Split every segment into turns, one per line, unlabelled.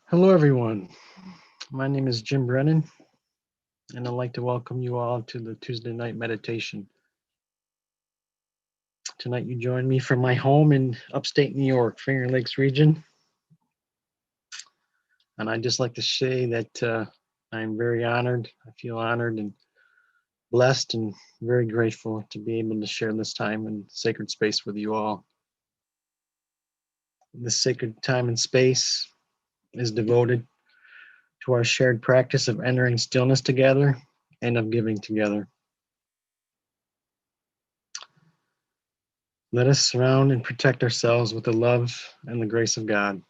Hello, everyone. My name is Jim Brennan, and I'd like to welcome you all to the Tuesday night meditation. Tonight, you join me from my home in upstate New York, Finger Lakes region. And I'd just like to say that I'm very honored. I feel honored and blessed and very grateful to be able to share this time and sacred space with you all. This sacred time and space is devoted to our shared practice of entering stillness together and of giving together. Let us surround and protect ourselves with the love and the grace of God.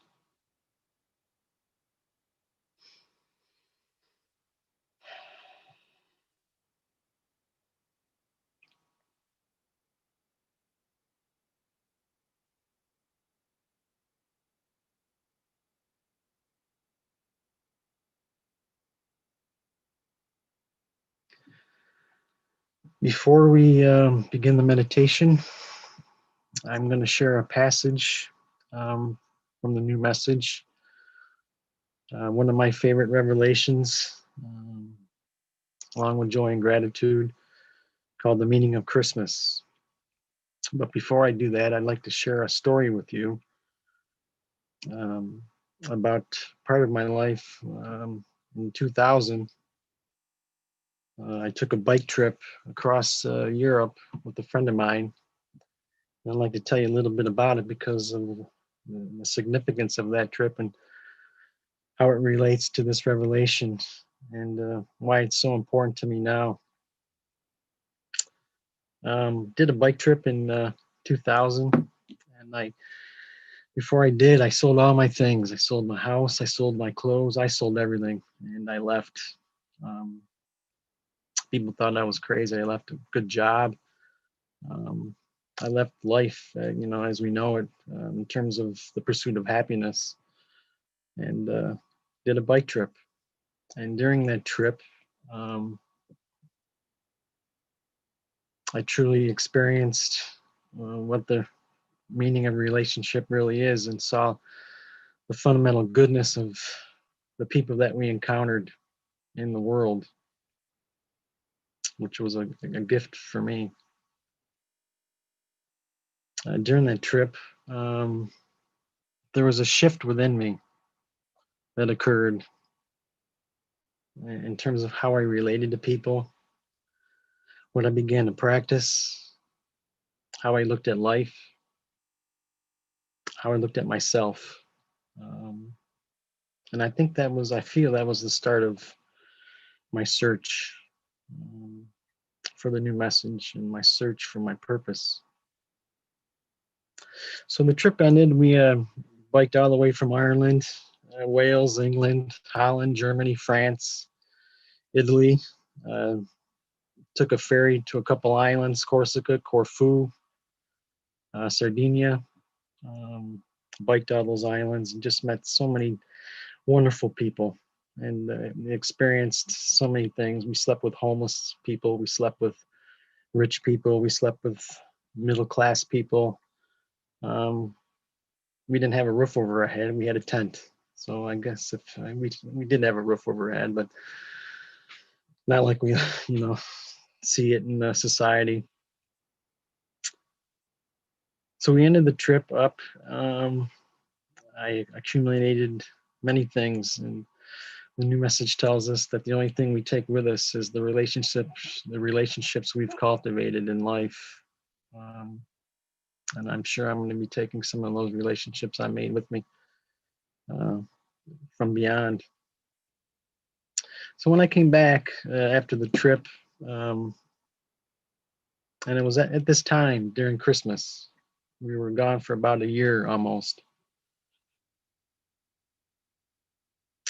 Before we begin the meditation, I'm going to share a passage um, from the new message, one of my favorite revelations, along with joy and gratitude, called The Meaning of Christmas. But before I do that, I'd like to share a story with you um, about part of my life. In 2000, I took a bike trip across Europe with a friend of mine. I'd like to tell you a little bit about it because of the significance of that trip and how it relates to this revelation and why it's so important to me now. Did a bike trip in 2000, and before I did, I sold all my things. I sold my house, I sold my clothes, I sold everything, and I left. Um, People thought I was crazy. I left a good job. Um, I left life, as we know it, in terms of the pursuit of happiness, and did a bike trip. And during that trip, um, I truly experienced what the meaning of relationship really is and saw the fundamental goodness of the people that we encountered in the world, which was a gift for me. During that trip, um, there was a shift within me that occurred in terms of how I related to people, what I began to practice, how I looked at life, how I looked at myself. Um, and I feel that was the start of my search um, for the new message and my search for my purpose. So the trip ended. We biked all the way from Ireland, Wales, England, Holland, Germany, France, Italy. Uh, Took a ferry to a couple islands: Corsica, Corfu, Sardinia. Um, Biked all those islands and just met so many wonderful people and experienced so many things. We slept with homeless people. We slept with rich people. We slept with middle class people. Um, we didn't have a roof over our head. We had a tent. So I guess if we did have a roof over our head, but not like we see it in society. So we ended the trip up. I accumulated many things, and the new message tells us that the only thing we take with us is the relationships we've cultivated in life. Um, and I'm sure I'm going to be taking some of those relationships I made with me uh, from beyond. So when I came back after the trip, um, and it was at this time during Christmas, we were gone for about a year almost.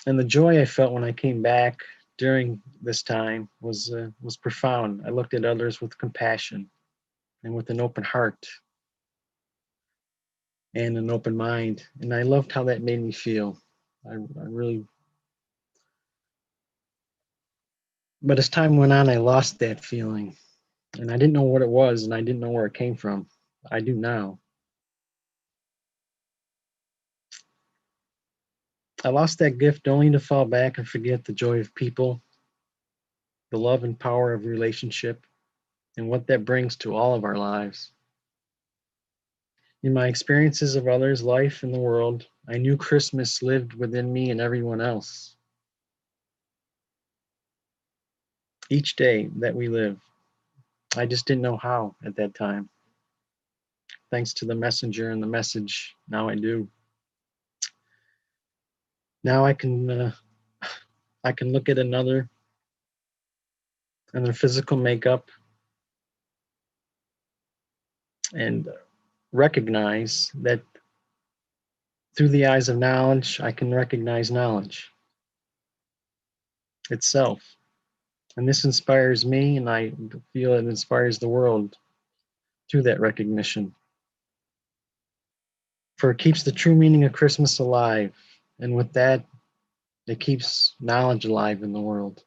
And the joy I felt when I came back during this time was profound. I looked at others with compassion and with an open heart and an open mind, and I loved how that made me feel. I really, but as time went on, I lost that feeling, and I didn't know what it was, and I didn't know where it came from. I do now. I lost that gift only to fall back and forget the joy of people, the love and power of relationship, and what that brings to all of our lives. In my experiences of others' life in the world, I knew Christmas lived within me and everyone else. Each day that we live, I just didn't know how at that time. Thanks to the messenger and the message, now I do. Now I can look at another and their physical makeup and recognize that through the eyes of knowledge, I can recognize knowledge itself. And this inspires me, and I feel it inspires the world through that recognition. For it keeps the true meaning of Christmas alive. And with that, it keeps knowledge alive in the world.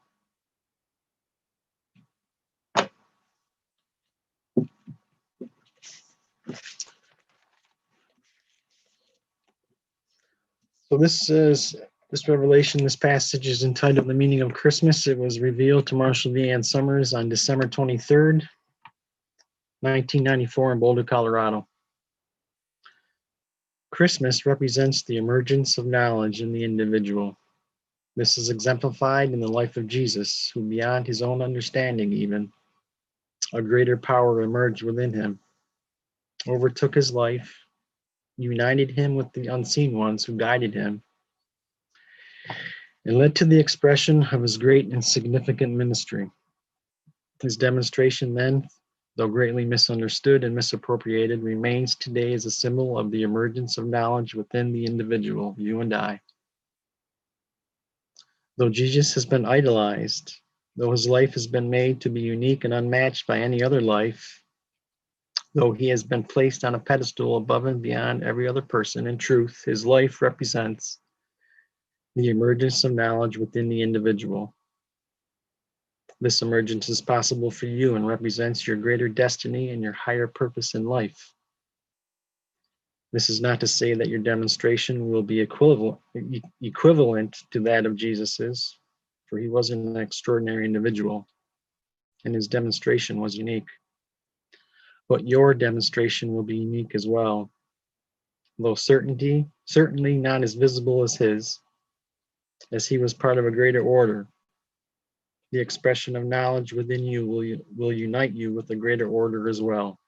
So this revelation, this passage is entitled The Meaning of Christmas. It was revealed to Marshall V. Ann Summers on December 23rd, 1994 in Boulder, Colorado. Christmas represents the emergence of knowledge in the individual. This is exemplified in the life of Jesus, who beyond his own understanding even, a greater power emerged within him, overtook his life, united him with the unseen ones who guided him, and led to the expression of his great and significant ministry. His demonstration then, though greatly misunderstood and misappropriated, remains today as a symbol of the emergence of knowledge within the individual, you and I. Though Jesus has been idolized, though his life has been made to be unique and unmatched by any other life, though he has been placed on a pedestal above and beyond every other person, in truth, his life represents the emergence of knowledge within the individual. This emergence is possible for you and represents your greater destiny and your higher purpose in life. This is not to say that your demonstration will be equivalent to that of Jesus's, for he was an extraordinary individual, and his demonstration was unique. But your demonstration will be unique as well, though certainly not as visible as his, as he was part of a greater order. The expression of knowledge within you will unite you with a greater order as well.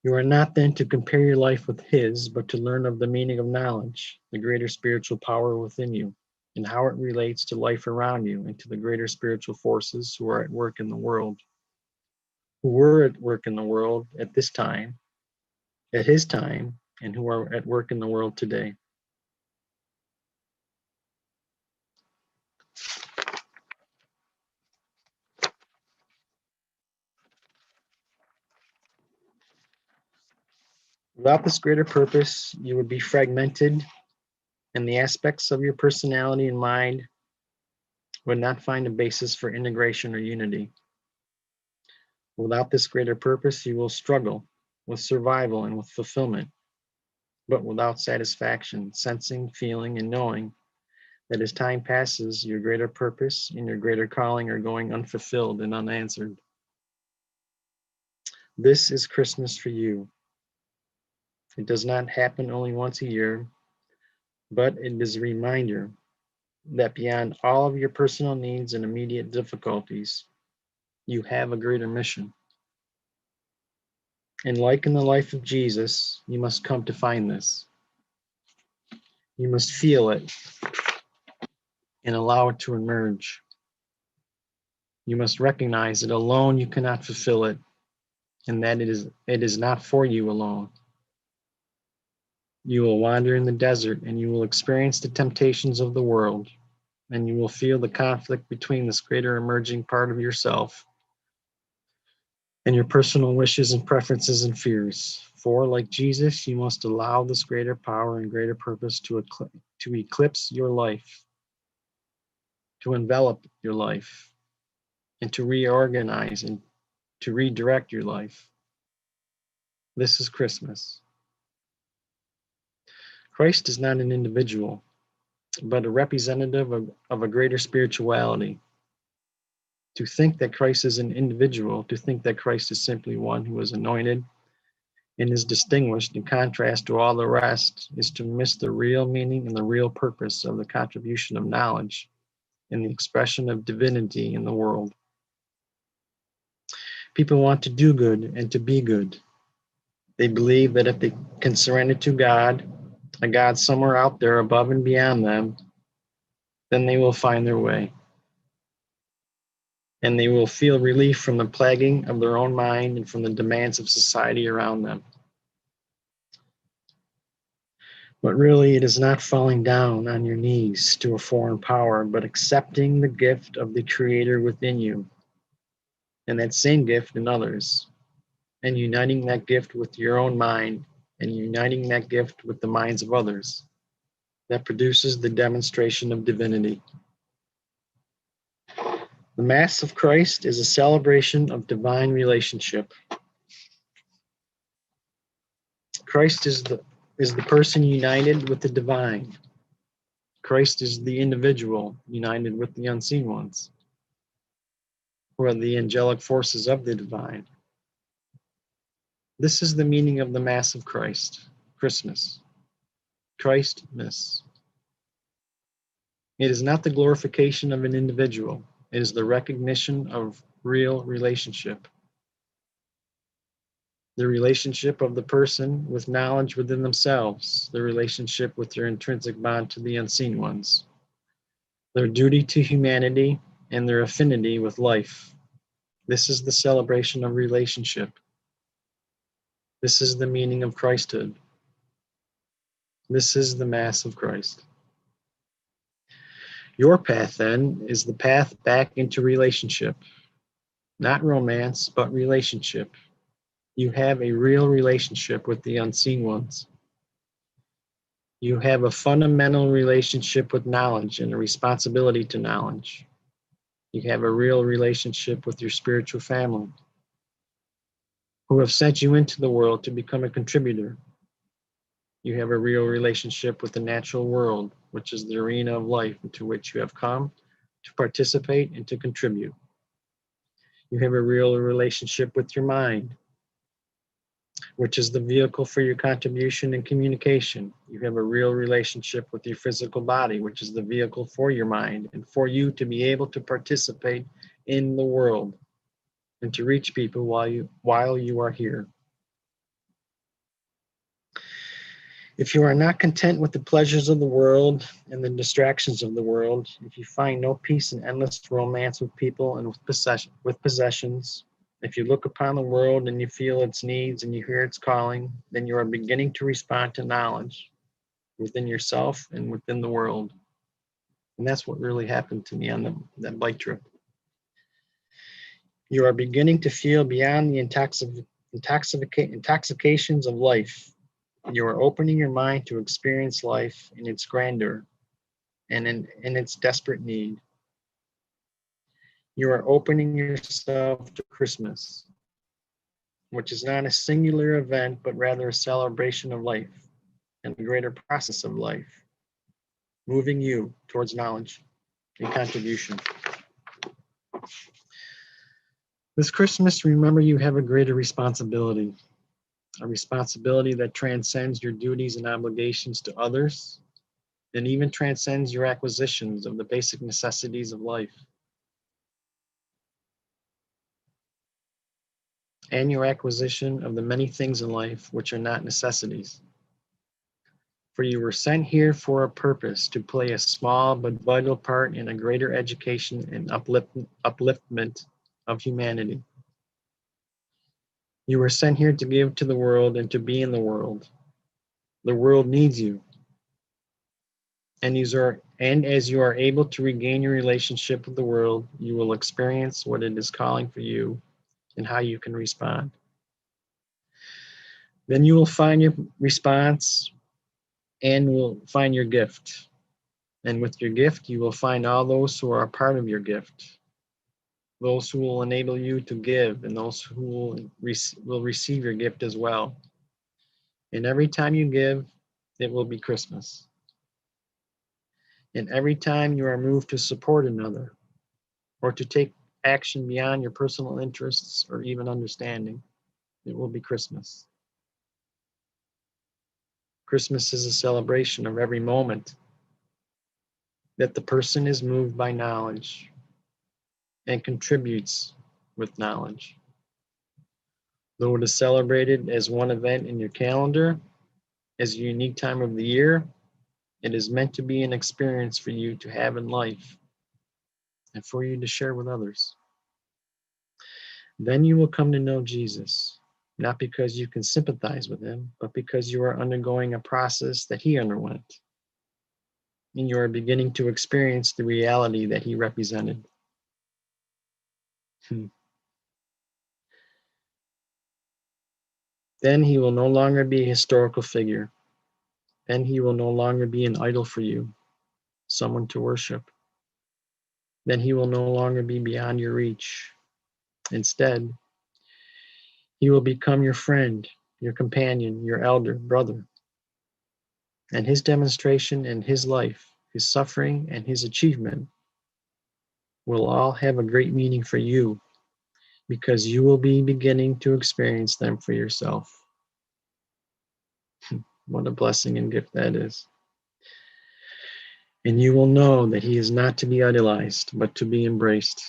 You are not then to compare your life with his, but to learn of the meaning of knowledge, the greater spiritual power within you, and how it relates to life around you and to the greater spiritual forces who are at work in the world, who were at work in the world at this time, at his time, and who are at work in the world today. Without this greater purpose, you would be fragmented, and the aspects of your personality and mind would not find a basis for integration or unity. Without this greater purpose, you will struggle with survival and with fulfillment, but without satisfaction, sensing, feeling, and knowing that as time passes, your greater purpose and your greater calling are going unfulfilled and unanswered. This is Christmas for you. It does not happen only once a year, but it is a reminder that beyond all of your personal needs and immediate difficulties, you have a greater mission. And like in the life of Jesus, you must come to find this. You must feel it and allow it to emerge. You must recognize that alone you cannot fulfill it, and that it is not for you alone. You will wander in the desert, and you will experience the temptations of the world, and you will feel the conflict between this greater emerging part of yourself and your personal wishes and preferences and fears. For, like Jesus, you must allow this greater power and greater purpose to eclipse your life, to envelop your life, and to reorganize and to redirect your life. This is Christmas. Christ is not an individual, but a representative of a greater spirituality. To think that Christ is an individual, to think that Christ is simply one who is anointed and is distinguished in contrast to all the rest, is to miss the real meaning and the real purpose of the contribution of knowledge and the expression of divinity in the world. People want to do good and to be good. They believe that if they can surrender to God, a God somewhere out there above and beyond them, then they will find their way. And they will feel relief from the plaguing of their own mind and from the demands of society around them. But really, it is not falling down on your knees to a foreign power, but accepting the gift of the Creator within you, and that same gift in others, and uniting that gift with your own mind, and uniting that gift with the minds of others. That produces the demonstration of divinity. The Mass of Christ is a celebration of divine relationship. Christ is the person united with the divine. Christ is the individual united with the unseen ones, who are the angelic forces of the divine. This is the meaning of the Mass of Christ, Christmas, Christmas. It is not the glorification of an individual. It is the recognition of real relationship. The relationship of the person with knowledge within themselves, the relationship with their intrinsic bond to the unseen ones, their duty to humanity, and their affinity with life. This is the celebration of relationship. This is the meaning of Christhood. This is the Mass of Christ. Your path, then, is the path back into relationship. Not romance, but relationship. You have a real relationship with the unseen ones. You have a fundamental relationship with knowledge and a responsibility to knowledge. You have a real relationship with your spiritual family, who have sent you into the world to become a contributor. You have a real relationship with the natural world, which is the arena of life into which you have come to participate and to contribute. You have a real relationship with your mind, which is the vehicle for your contribution and communication. You have a real relationship with your physical body, which is the vehicle for your mind and for you to be able to participate in the world and to reach people while you are here. If you are not content with the pleasures of the world and the distractions of the world, if you find no peace in endless romance with people and with possessions, if you look upon the world and you feel its needs and you hear its calling, then you are beginning to respond to knowledge within yourself and within the world. And that's what really happened to me on that bike trip. You are beginning to feel beyond the intoxications of life. You are opening your mind to experience life in its grandeur and in its desperate need. You are opening yourself to Christmas, which is not a singular event, but rather a celebration of life and the greater process of life, moving you towards knowledge and contribution. This Christmas, remember you have a greater responsibility, a responsibility that transcends your duties and obligations to others, and even transcends your acquisitions of the basic necessities of life, and your acquisition of the many things in life which are not necessities. For you were sent here for a purpose, to play a small but vital part in a greater education and upliftment of humanity. You were sent here to give to the world and to be in the world. The world needs you. And as you are able to regain your relationship with the world, you will experience what it is calling for you and how you can respond. Then you will find your response and will find your gift. And with your gift, you will find all those who are a part of your gift, those who will enable you to give, and those who will receive your gift as well. And every time you give, it will be Christmas. And every time you are moved to support another or to take action beyond your personal interests or even understanding, it will be Christmas. Christmas is a celebration of every moment that the person is moved by knowledge and contributes with knowledge. Though it is celebrated as one event in your calendar, as a unique time of the year, it is meant to be an experience for you to have in life and for you to share with others. Then you will come to know Jesus, not because you can sympathize with him, but because you are undergoing a process that he underwent, and you are beginning to experience the reality that he represented. Then he will no longer be a historical figure. Then he will no longer be an idol for you, someone to worship. Then he will no longer be beyond your reach. Instead, he will become your friend, your companion, your elder brother. And his demonstration and his life, his suffering and his achievement will all have a great meaning for you because you will be beginning to experience them for yourself. What a blessing and gift that is. And you will know that he is not to be idolized, but to be embraced.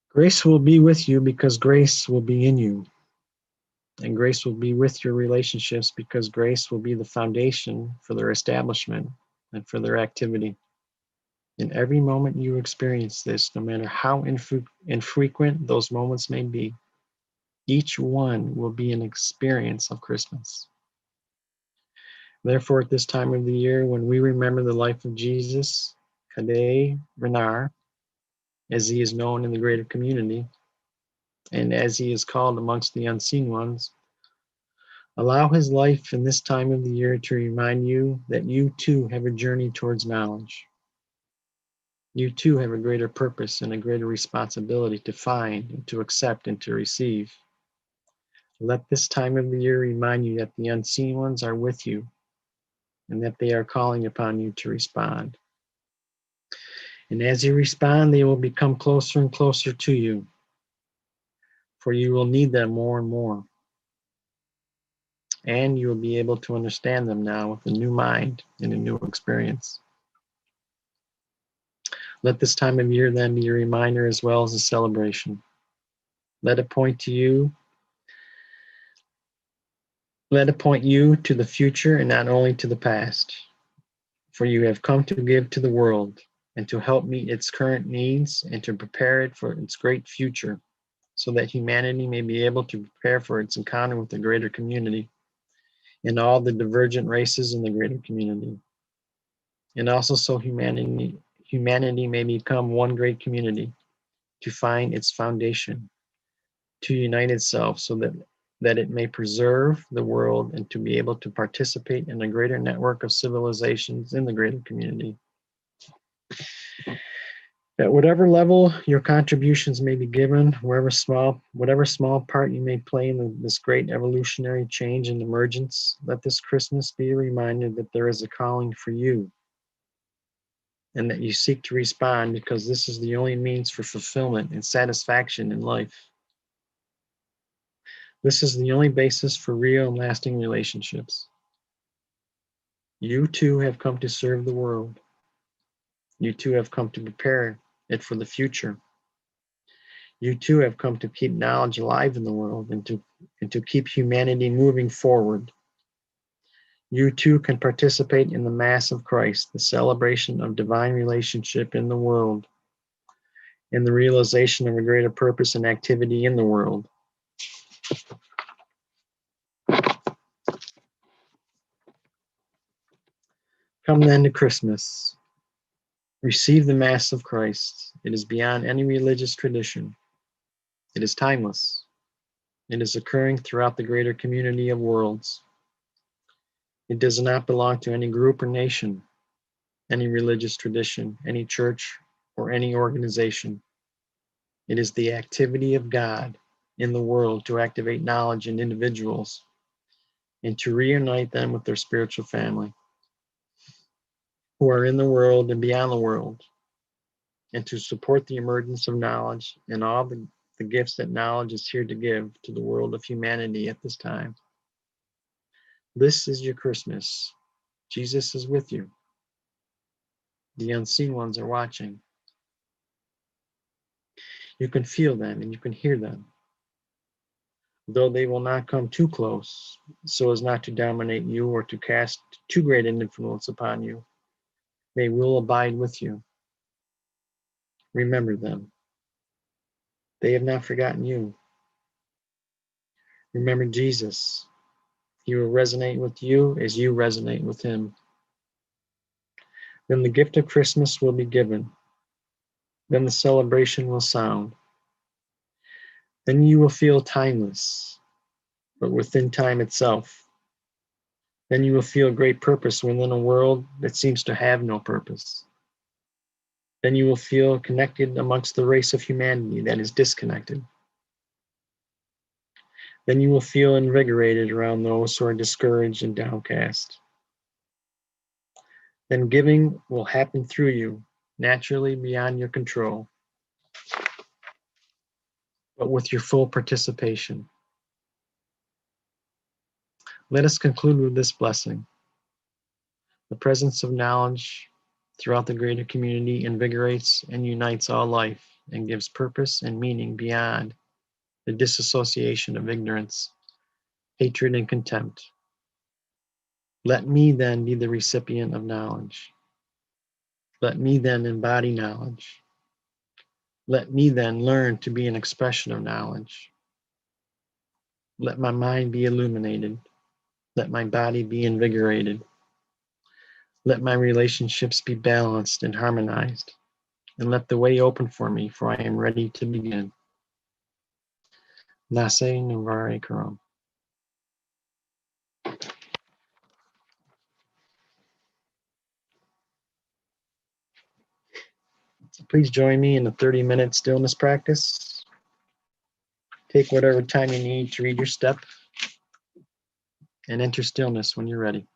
Grace will be with you because grace will be in you. And grace will be with your relationships because grace will be the foundation for their establishment and for their activity. In every moment you experience this, no matter how infrequent those moments may be, each one will be an experience of Christmas. Therefore, at this time of the year, when we remember the life of Jesus, Cadet Renard, as he is known in the greater community, and as he is called amongst the unseen ones, allow his life in this time of the year to remind you that you too have a journey towards knowledge. You too have a greater purpose and a greater responsibility to find and to accept and to receive. Let this time of the year remind you that the unseen ones are with you and that they are calling upon you to respond. And as you respond, they will become closer and closer to you, for you will need them more and more. And you will be able to understand them now with a new mind and a new experience. Let this time of year then be a reminder as well as a celebration. Let it point you to the future and not only to the past. For you have come to give to the world and to help meet its current needs and to prepare it for its great future, so that humanity may be able to prepare for its encounter with the greater community and all the divergent races in the greater community. And also so humanity may become one great community, to find its foundation, to unite itself so that it may preserve the world and to be able to participate in a greater network of civilizations in the greater community. At whatever level your contributions may be given, whatever small part you may play in this great evolutionary change and emergence, let this Christmas be a reminder that there is a calling for you and that you seek to respond because this is the only means for fulfillment and satisfaction in life. This is the only basis for real and lasting relationships. You too have come to serve the world. You too have come to prepare it for the future. You too have come to keep knowledge alive in the world and to keep humanity moving forward. You too can participate in the Mass of Christ, the celebration of divine relationship in the world, in the realization of a greater purpose and activity in the world. Come then to Christmas. Receive the Mass of Christ. It is beyond any religious tradition. It is timeless. It is occurring throughout the greater community of worlds. It does not belong to any group or nation, any religious tradition, any church, or any organization. It is the activity of God in the world to activate knowledge in individuals and to reunite them with their spiritual family who are in the world and beyond the world, and to support the emergence of knowledge and all the gifts that knowledge is here to give to the world of humanity at this time. This is your Christmas. Jesus is with you. The unseen ones are watching. You can feel them and you can hear them, though they will not come too close so as not to dominate you or to cast too great an influence upon you. They will abide with you. Remember them. They have not forgotten you. Remember Jesus. He will resonate with you as you resonate with him. Then the gift of Christmas will be given. Then the celebration will sound. Then you will feel timeless, but within time itself. Then you will feel great purpose within a world that seems to have no purpose. Then you will feel connected amongst the race of humanity that is disconnected. Then you will feel invigorated around those who are discouraged and downcast. Then giving will happen through you, naturally beyond your control, but with your full participation. Let us conclude with this blessing. The presence of knowledge throughout the greater community invigorates and unites all life and gives purpose and meaning beyond the disassociation of ignorance, hatred, and contempt. Let me then be the recipient of knowledge. Let me then embody knowledge. Let me then learn to be an expression of knowledge. Let my mind be illuminated. Let my body be invigorated. Let my relationships be balanced and harmonized. And let the way open for me, for I am ready to begin. Nase Nuvare Karam. Please join me in the 30-minute stillness practice. Take whatever time you need to read your step and enter stillness when you're ready.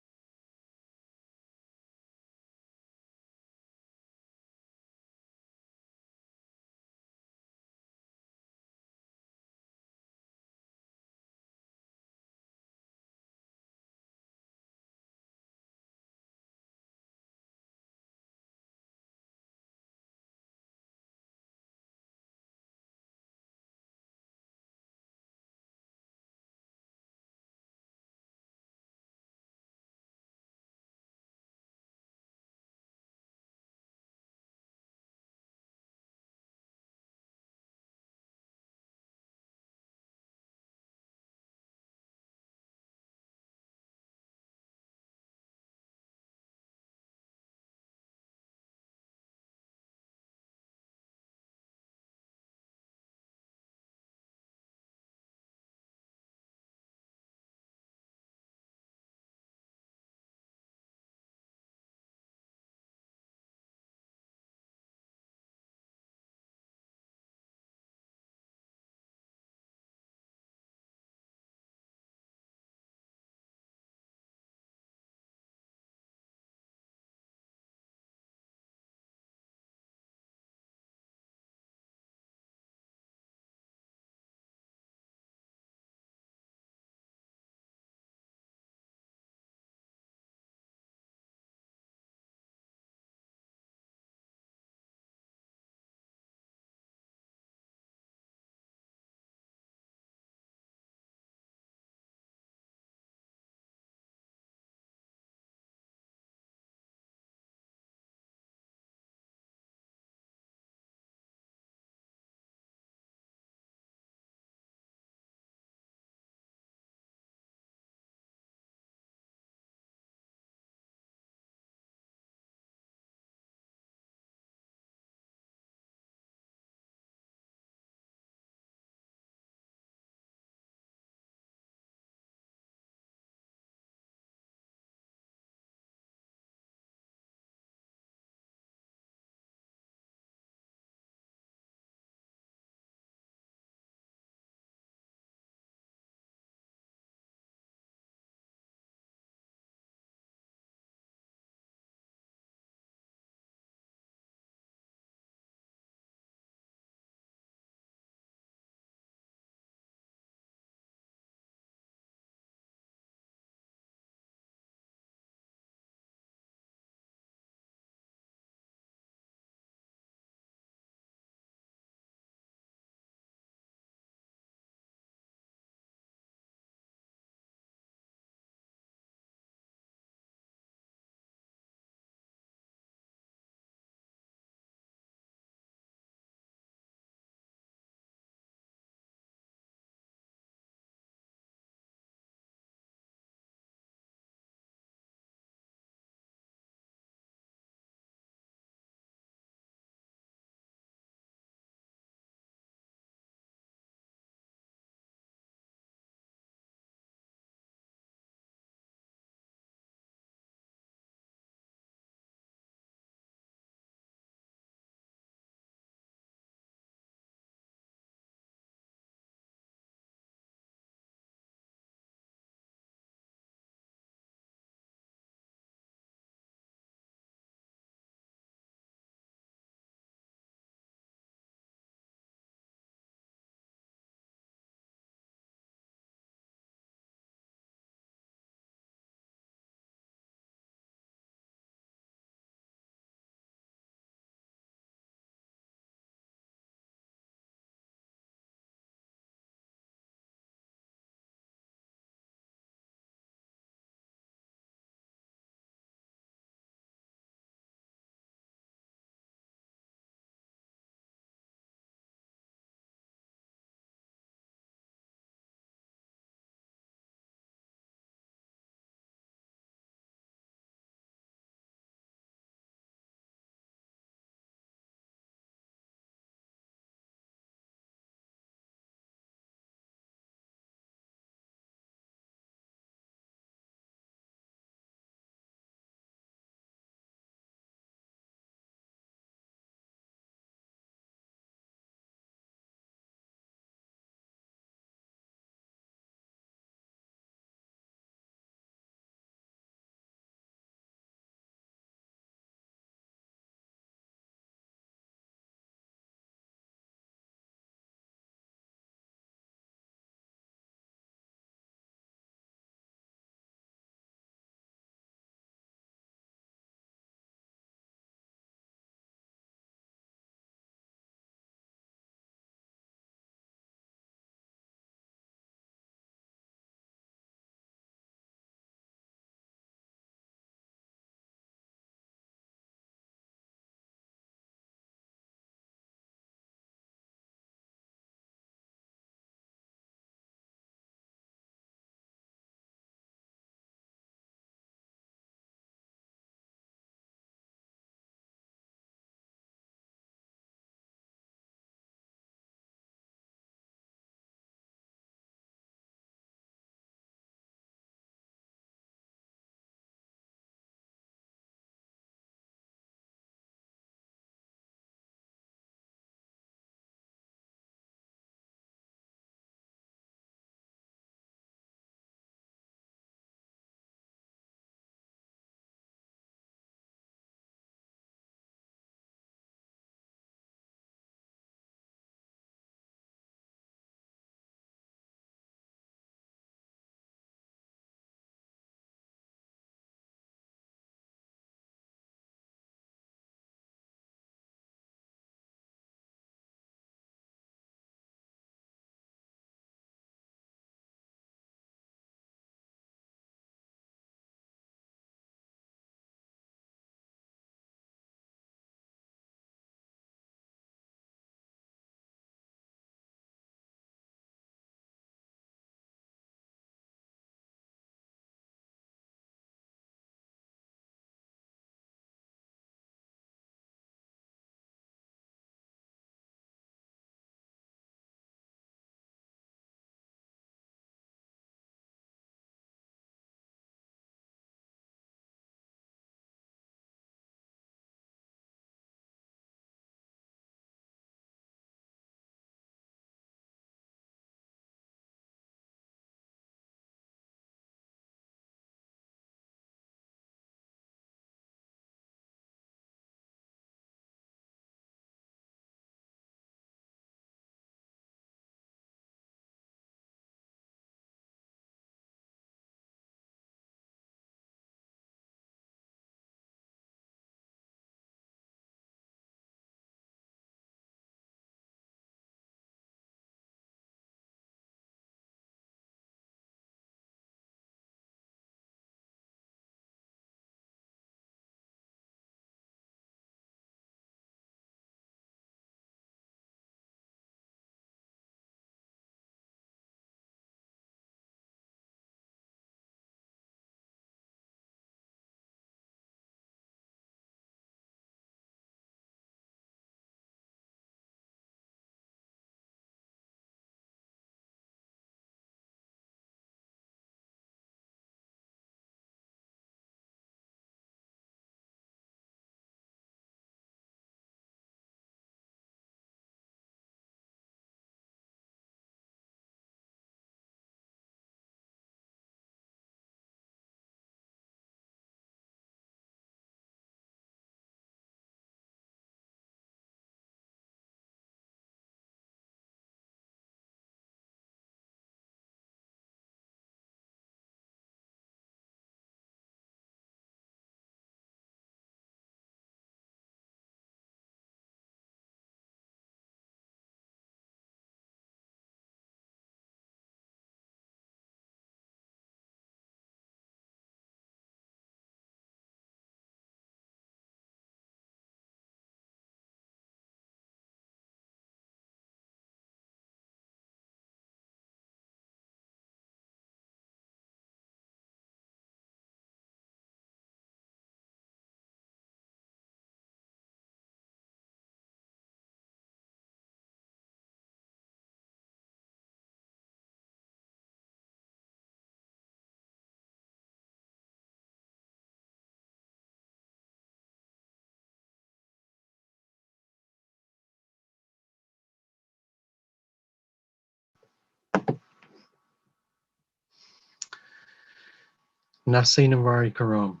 Nase Navari Karam.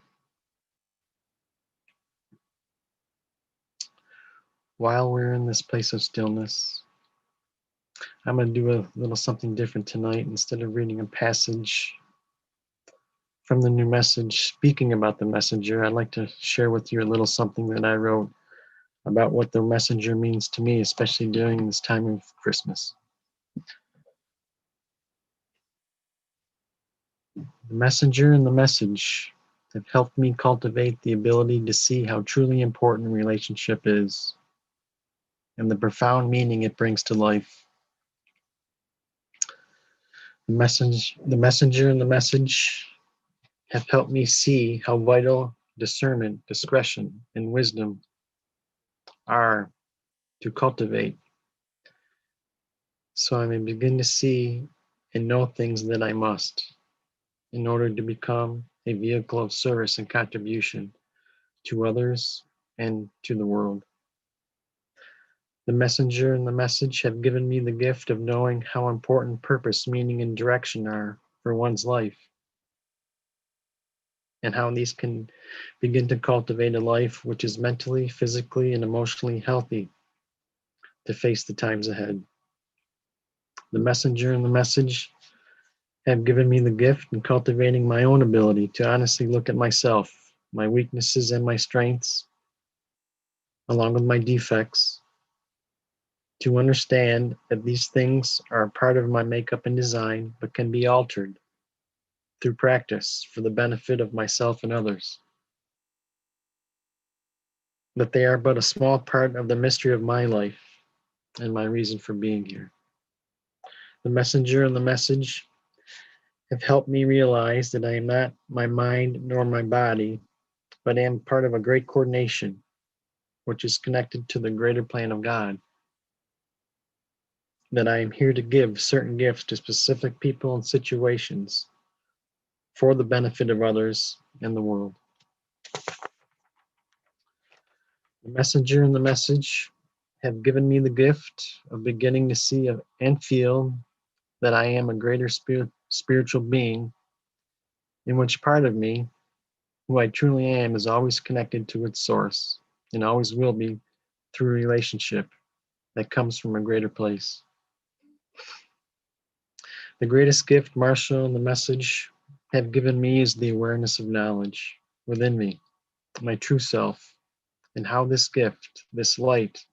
While we're in this place of stillness, I'm going to do a little something different tonight. Instead of reading a passage from the new message, speaking about the messenger, I'd like to share with you a little something that I wrote about what the messenger means to me, especially during this time of Christmas. The messenger and the message have helped me cultivate the ability to see how truly important relationship is and the profound meaning it brings to life. The messenger and the message have helped me see how vital discernment, discretion, and wisdom are to cultivate, so I may begin to see and know things that I must in order to become a vehicle of service and contribution to others and to the world. The messenger and the message have given me the gift of knowing how important purpose, meaning, and direction are for one's life, and how these can begin to cultivate a life which is mentally, physically, and emotionally healthy to face the times ahead. The messenger and the message have given me the gift in cultivating my own ability to honestly look at myself, my weaknesses and my strengths, along with my defects, to understand that these things are a part of my makeup and design, but can be altered through practice for the benefit of myself and others. That they are but a small part of the mystery of my life and my reason for being here. The messenger and the message have helped me realize that I am not my mind nor my body, but am part of a great coordination which is connected to the greater plan of God. That I am here to give certain gifts to specific people and situations for the benefit of others and the world. The messenger and the message have given me the gift of beginning to see and feel that I am a greater spiritual being, in which part of me, who I truly am, is always connected to its source and always will be through a relationship that comes from a greater place. The greatest gift Marshall and the message have given me is the awareness of knowledge within me, my true self, and how this gift, this light,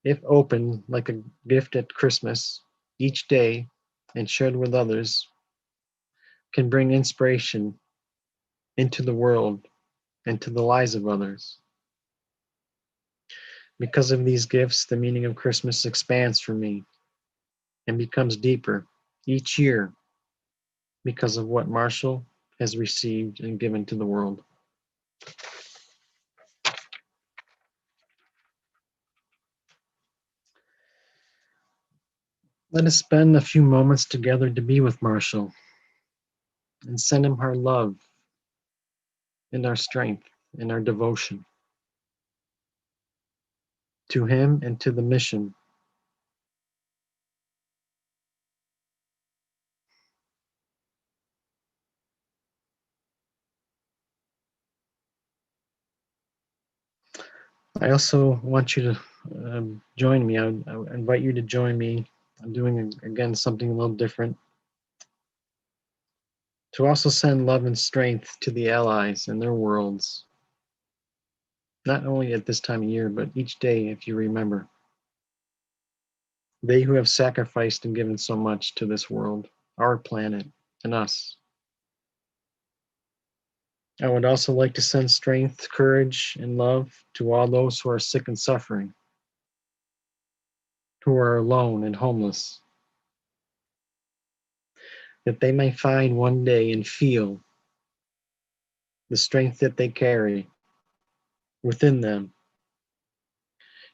if opened like a gift at Christmas each day and shared with others, can bring inspiration into the world and to the lives of others. Because of these gifts, the meaning of Christmas expands for me and becomes deeper each year because of what Marshall has received and given to the world. Let us spend a few moments together to be with Marshall and send him our love and our strength and our devotion to him and to the mission. I also want you to join me. I invite you to join me. I'm doing, again, something a little different. To also send love and strength to the allies and their worlds, not only at this time of year, but each day, if you remember. They who have sacrificed and given so much to this world, our planet, and us. I would also like to send strength, courage, and love to all those who are sick and suffering, who are alone and homeless, that they may find one day and feel the strength that they carry within them,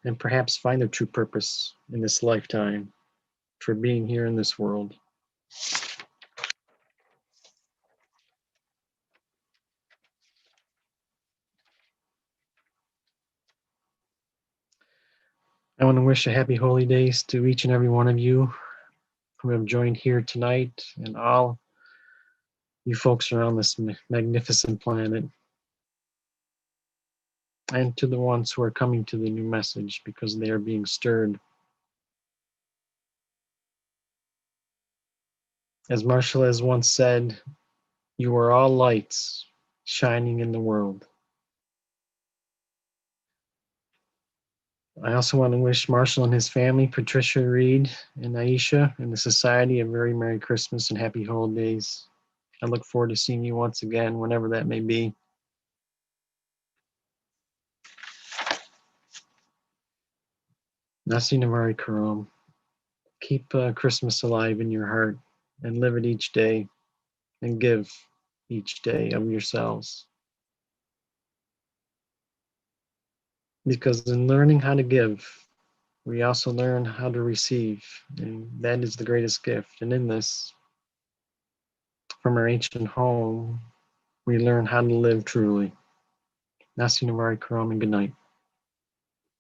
and perhaps find their true purpose in this lifetime for being here in this world. I want to wish a happy holy days to each and every one of you who have joined here tonight, and all you folks are on this magnificent planet, and to the ones who are coming to the new message because they are being stirred. As Marshall has once said, you are all lights shining in the world. I also want to wish Marshall and his family, Patricia Reed and Aisha, and the Society a very Merry Christmas and Happy Holidays. I look forward to seeing you once again, whenever that may be. Nasi Navari Karam. Keep Christmas alive in your heart and live it each day and give each day of yourselves. Because in learning how to give, we also learn how to receive, and that is the greatest gift. And in this, from our ancient home, we learn how to live truly. Nasi Navari Karam and good night.